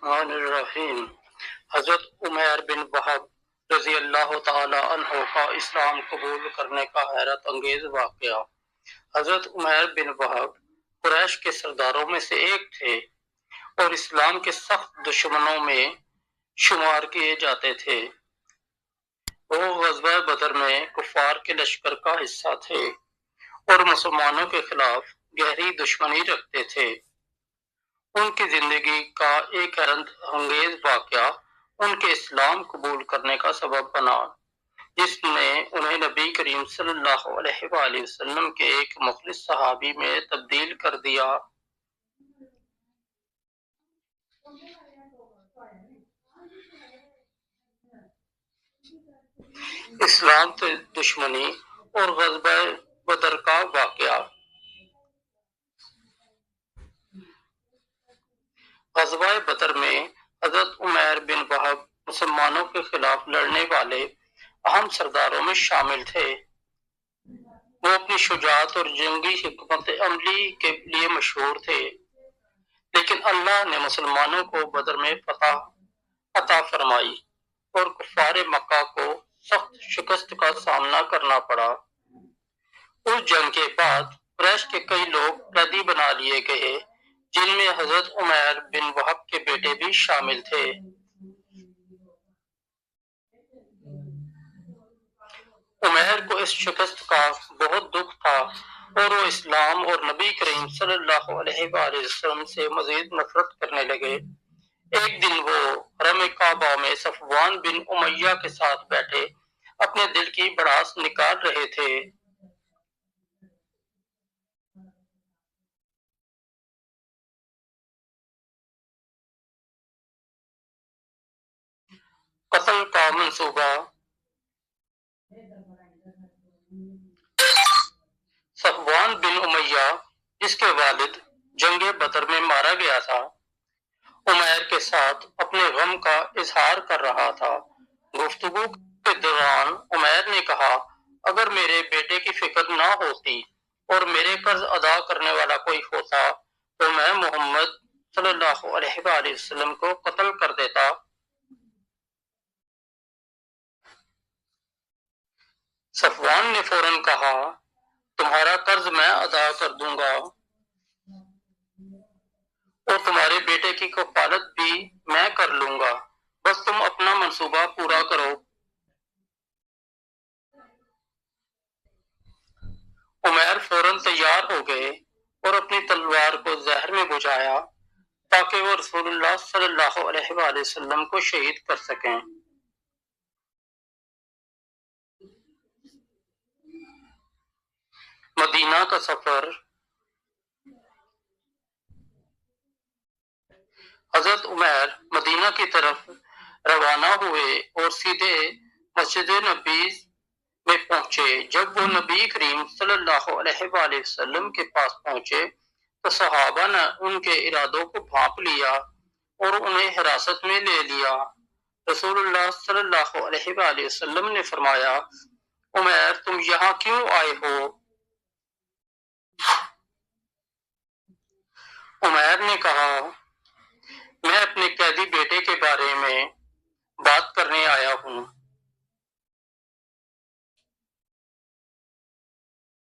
الرحمن الرحیم۔ حضرت عمیر بن وہب رضی اللہ تعالی عنہ کا اسلام قبول کرنے کا حیرت انگیز واقعہ۔ حضرت عمیر بن وہب قریش کے سرداروں میں سے ایک تھے اور اسلام کے سخت دشمنوں میں شمار کیے جاتے تھے۔ وہ غزوہ بدر میں کفار کے لشکر کا حصہ تھے اور مسلمانوں کے خلاف گہری دشمنی رکھتے تھے۔ ان کی زندگی کا ایک حیرت انگیز واقعہ ان کے اسلام قبول کرنے کا سبب بنا، جس نے انہیں نبی کریم صلی اللہ علیہ وآلہ وسلم کے ایک مخلص صحابی میں تبدیل کر دیا۔ اسلام سے دشمنی اور غزوہ بدر کا واقعہ۔ غزوہ بدر میں حضرت عمیر بن وہب مسلمانوں کے خلاف لڑنے والے اہم سرداروں میں شامل تھے۔ وہ اپنی شجاعت اور جنگی حکمت عملی کے لیے مشہور تھے، لیکن اللہ نے مسلمانوں کو بدر میں فتح عطا فرمائی اور کفار مکہ کو سخت شکست کا سامنا کرنا پڑا۔ اس جنگ کے بعد قریش کے کئی لوگ قیدی بنا لیے گئے، جن میں حضرت عمیر بن وہب کے بیٹے بھی شامل تھے۔ عمیر کو اس شکست کا بہت دکھ تھا اور وہ اسلام اور نبی کریم صلی اللہ علیہ وآلہ وسلم سے مزید نفرت کرنے لگے۔ ایک دن وہ حرم کعبہ میں صفوان بن امیہ کے ساتھ بیٹھے اپنے دل کی بڑاس نکال رہے تھے۔ قتل کا منصوبہ۔ صفوان بن امیہ، جس کے والد جنگ بدر میں مارا گیا تھا، عمیر کے ساتھ اپنے غم کا اظہار کر رہا تھا۔ گفتگو کے دوران عمیر نے کہا، اگر میرے بیٹے کی فکر نہ ہوتی اور میرے قرض ادا کرنے والا کوئی ہوتا تو میں محمد صلی اللہ علیہ وآلہ وسلم کو قتل کر دیتا۔ صفوان نے فوراً کہا، تمہارا قرض میں ادا کر دوں گا اور تمہارے بیٹے کی کفالت بھی میں کر لوں گا، بس تم اپنا منصوبہ پورا کرو۔ عمیر فوراً تیار ہو گئے اور اپنی تلوار کو زہر میں بجھایا تاکہ وہ رسول اللہ صلی اللہ علیہ وآلہ وسلم کو شہید کر سکیں۔ مدینہ کا سفر۔ حضرت عمیر مدینہ کی طرف روانہ ہوئے اور سیدھے مسجد نبی میں پہنچے۔ جب وہ نبی کریم صلی اللہ علیہ وآلہ وسلم کے پاس پہنچے تو صحابہ نے ان کے ارادوں کو بھانپ لیا اور انہیں حراست میں لے لیا۔ رسول اللہ صلی اللہ علیہ وآلہ وسلم نے فرمایا، عمیر تم یہاں کیوں آئے ہو؟ عمیر نے کہا، میں اپنے قیدی بیٹے کے بارے میں بات کرنے آیا ہوں۔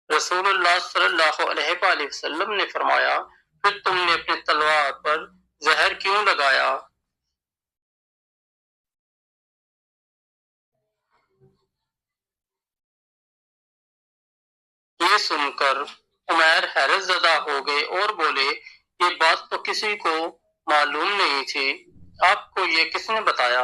رسول اللہ صلی اللہ علیہ وآلہ وسلم نے فرمایا، پھر تم نے اپنے تلوار پر زہر کیوں لگایا؟ یہ سن کر عمیر حیرت زدہ ہو گئے اور بولے، یہ بات تو کسی کو معلوم نہیں تھی، آپ کو یہ کس نے بتایا؟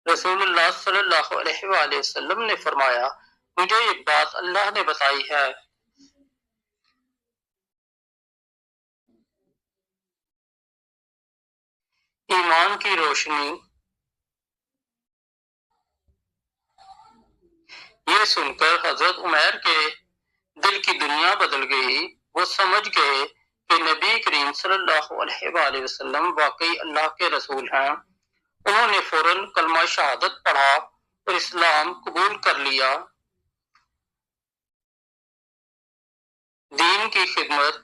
رسول اللہ صلی اللہ علیہ وآلہ وسلم نے فرمایا، مجھے یہ بات اللہ نے بتائی ہے۔ ایمان کی روشنی۔ یہ سن کر حضرت عمیر کے دل کی دنیا بدل گئی۔ وہ سمجھ گئے کہ نبی کریم صلی اللہ علیہ وآلہ وسلم واقعی اللہ کے رسول ہیں۔ انہوں نے فوراً کلمہ شہادت پڑھا اور اسلام قبول کر لیا۔ دین کی خدمت۔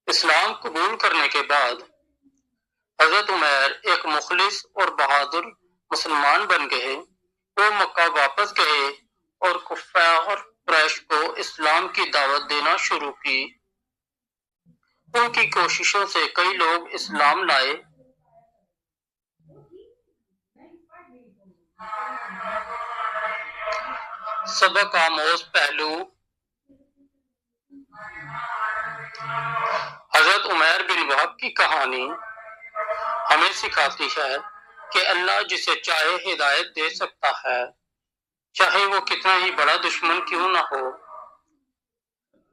اسلام قبول کرنے کے بعد حضرت عمیر ایک مخلص اور بہادر مسلمان بن گئے۔ وہ مکہ واپس گئے اور کفار قریش کو اسلام کی دعوت دینا شروع کی۔ ان کی کوششوں سے کئی لوگ اسلام لائے۔ سبق آموز پہلو: حضرت عمیر بن وہب کی کہانی ہمیں سکھاتی ہے کہ اللہ جسے چاہے ہدایت دے سکتا ہے، چاہے وہ کتنا ہی بڑا دشمن کیوں نہ ہو۔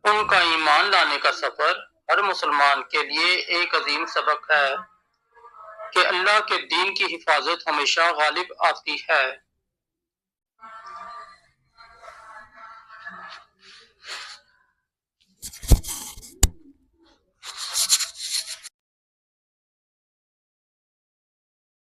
ان کا ایمان لانے کا سفر ہر مسلمان کے لیے ایک عظیم سبق ہے کہ اللہ کے دین کی حفاظت ہمیشہ غالب آتی ہے۔